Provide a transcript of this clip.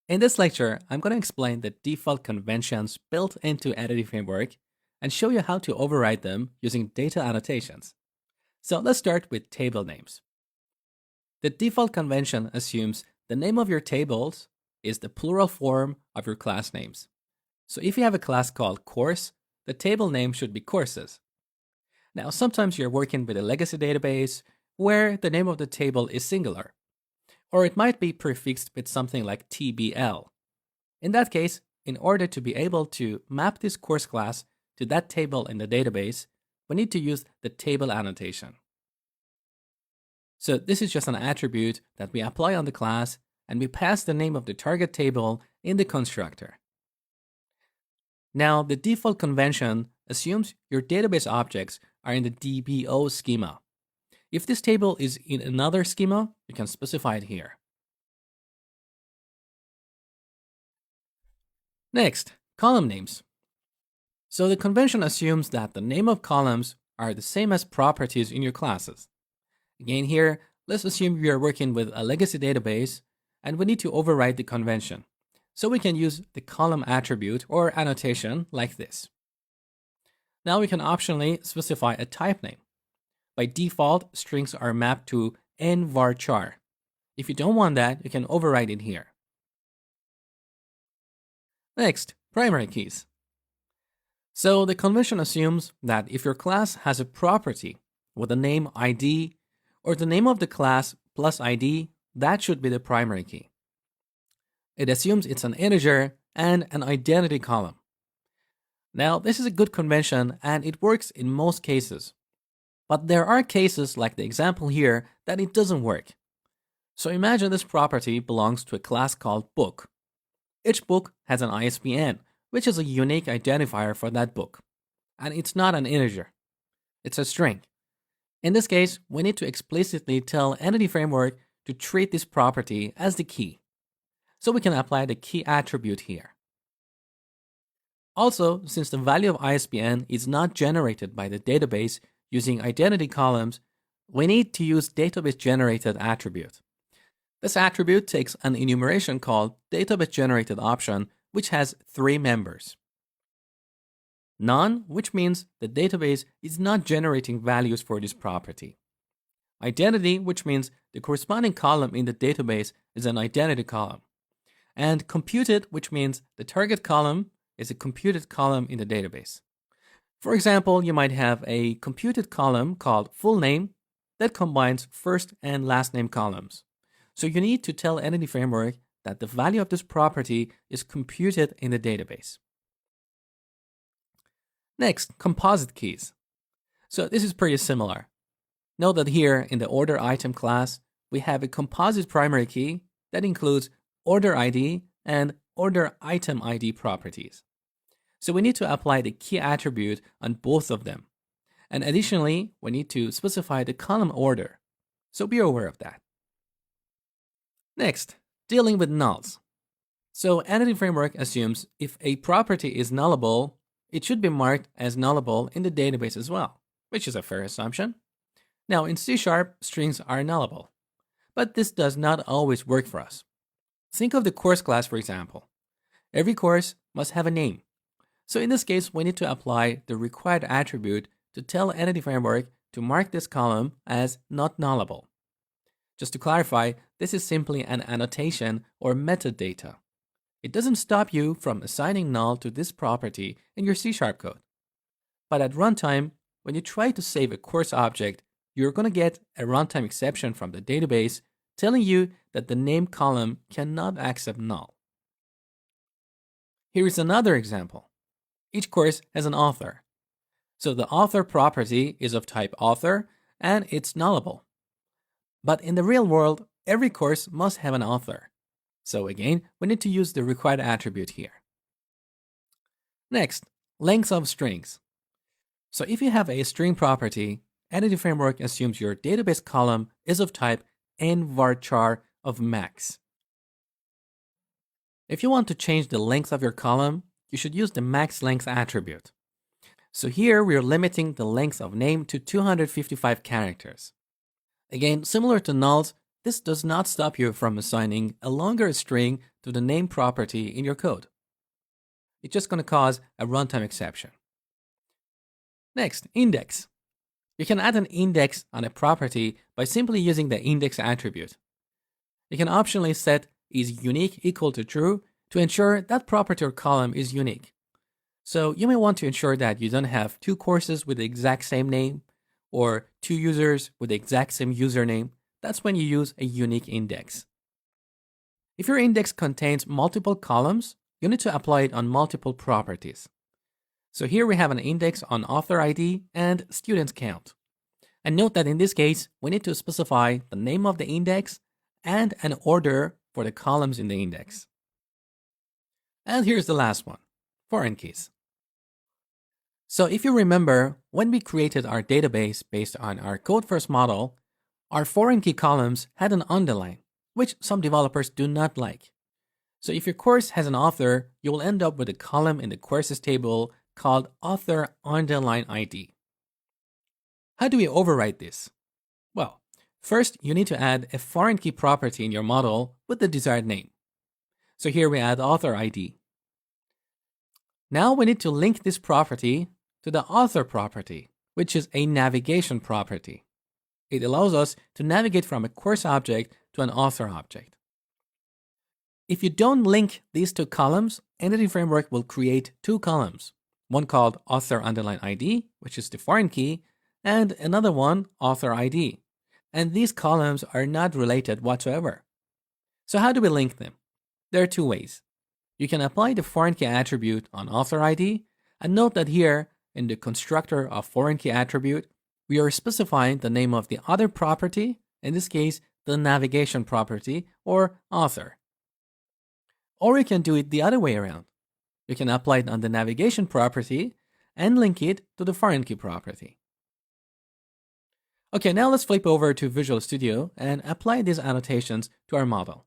In this lecture, I'm going to explain the default conventions built into Entity Framework and show you how to override them using data annotations. So let's start with table names. The default convention assumes the name of your tables is the plural form of your class names. So if you have a class called course, the table name should be courses. Now, sometimes you're working with a legacy database where the name of the table is singular, or it might be prefixed with something like TBL. In that case, in order to be able to map this course class to that table in the database, we need to use the table annotation. So this is just an attribute that we apply on the class, and we pass the name of the target table in the constructor. Now, the default convention assumes your database objects are in the DBO schema. If this table is in another schema, you can specify it here. Next, column names. So the convention assumes that the name of columns are the same as properties in your classes. Again here, let's assume we are working with a legacy database and we need to override the convention. So we can use the column attribute or annotation like this. Now we can optionally specify a type name. By default, strings are mapped to nvarchar. If you don't want that, you can override it here. Next, primary keys. So the convention assumes that if your class has a property with the name ID or the name of the class plus ID, that should be the primary key. It assumes it's an integer and an identity column. Now, this is a good convention and it works in most cases. But there are cases like the example here that it doesn't work. So imagine this property belongs to a class called book. Each book has an ISBN, which is a unique identifier for that book. And it's not an integer. It's a string. In this case, we need to explicitly tell Entity Framework to treat this property as the key. So we can apply the key attribute here. Also, since the value of ISBN is not generated by the database using identity columns, we need to use database generated attribute. This attribute takes an enumeration called database generated option, which has 3 members. None, which means the database is not generating values for this property. Identity, which means the corresponding column in the database is an identity column. And computed, which means the target column is a computed column in the database. For example, you might have a computed column called full name that combines first and last name columns. So you need to tell Entity Framework that the value of this property is computed in the database. Next, composite keys. So this is pretty similar. Note that here in the order item class, we have a composite primary key that includes order ID and order item ID properties. So we need to apply the key attribute on both of them. And additionally, we need to specify the column order. So be aware of that. Next, dealing with nulls. So Entity Framework assumes if a property is nullable, it should be marked as nullable in the database as well, which is a fair assumption. Now in C#, strings are nullable, but this does not always work for us. Think of the course class, for example. Every course must have a name. So in this case, we need to apply the required attribute to tell Entity Framework to mark this column as not nullable. Just to clarify, this is simply an annotation or metadata. It doesn't stop you from assigning null to this property in your C# code. But at runtime, when you try to save a course object, you're going to get a runtime exception from the database telling you that the name column cannot accept null. Here is another example. Each course has an author. So the author property is of type author and it's nullable. But in the real world, every course must have an author. So again, we need to use the required attribute here. Next, length of strings. So if you have a string property, Entity Framework assumes your database column is of type nvarchar of max. If you want to change the length of your column, you should use the max length attribute. So here we are limiting the length of name to 255 characters. Again, similar to nulls, this does not stop you from assigning a longer string to the name property in your code. It's just going to cause a runtime exception. Next, index. You can add an index on a property by simply using the index attribute. You can optionally set is unique equal to true to ensure that property or column is unique. So you may want to ensure that you don't have two courses with the exact same name or two users with the exact same username. That's when you use a unique index. If your index contains multiple columns, you need to apply it on multiple properties. So here we have an index on author ID and student count. And note that in this case, we need to specify the name of the index and an order for the columns in the index. And here's the last one, foreign keys. So if you remember, when we created our database based on our code-first model, our foreign key columns had an underline, which some developers do not like. So if your course has an author, you will end up with a column in the courses table called author underline ID. How do we override this? Well, first you need to add a foreign key property in your model with the desired name. So here we add author ID. Now we need to link this property to the author property, which is a navigation property. It allows us to navigate from a course object to an author object. If you don't link these two columns, Entity Framework will create two columns, one called author underline ID, which is the foreign key, and another one, author ID. And these columns are not related whatsoever. So how do we link them? There are two ways. You can apply the foreign key attribute on author ID, and note that here, in the constructor of foreign key attribute, we are specifying the name of the other property, in this case, the navigation property, or author. Or you can do it the other way around. You can apply it on the navigation property and link it to the foreign key property. Okay, now let's flip over to Visual Studio and apply these annotations to our model.